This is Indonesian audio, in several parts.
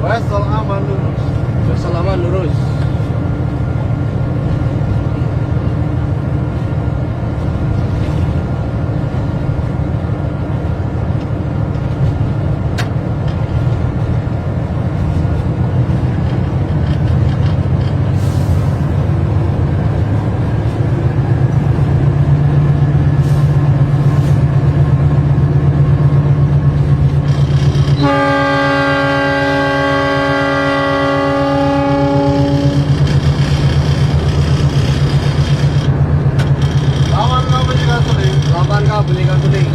Wesel aman lurus. Wesel aman lurus. Lawan kau belikan tuling.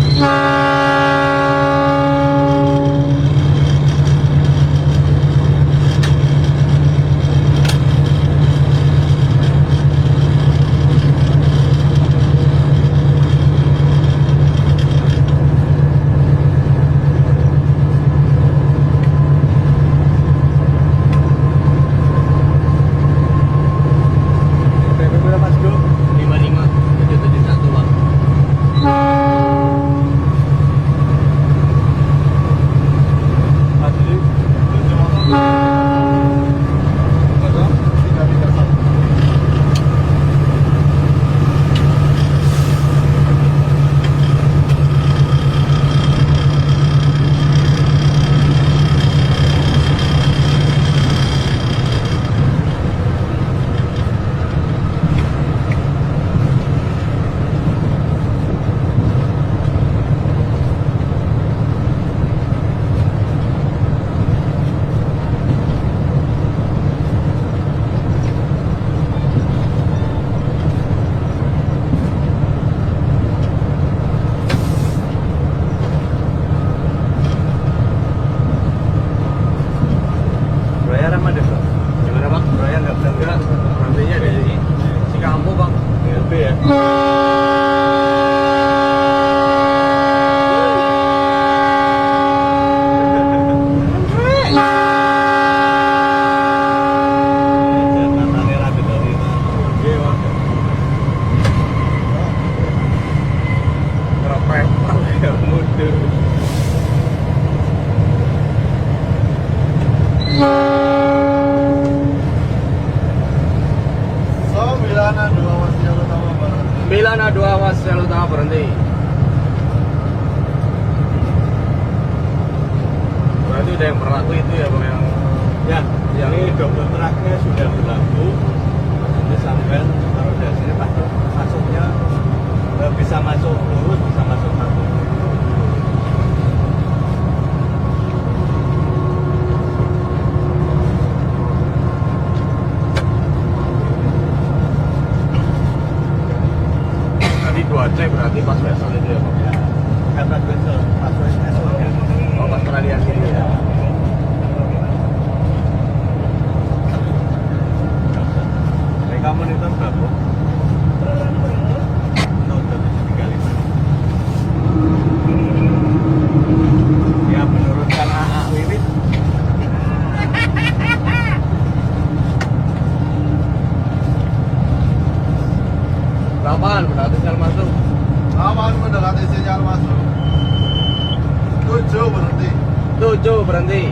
Gimana bang? Raya nggak berangkat? Berhentinya dari Cikampek bang. GLB ya. Bilana 2 awas jalur utama berhenti. Berarti udah yang berlaku itu ya bang yang Ini double tracknya sudah berlaku. Nanti sampai taruh di sini masuknya bisa masuk lurus, bisa masuk satu. tadi 2C berarti pas Wesel itu ya bang? Ya, kata Wesel, pas Wesel ya. Oh pas peralihan sini ya. Mereka monitor berapa? Ya menurunkan AA wiwit. Lapan berarti sinyal masuk. Aman mendekati sinyal masuk. 7 berhenti. 7 berhenti.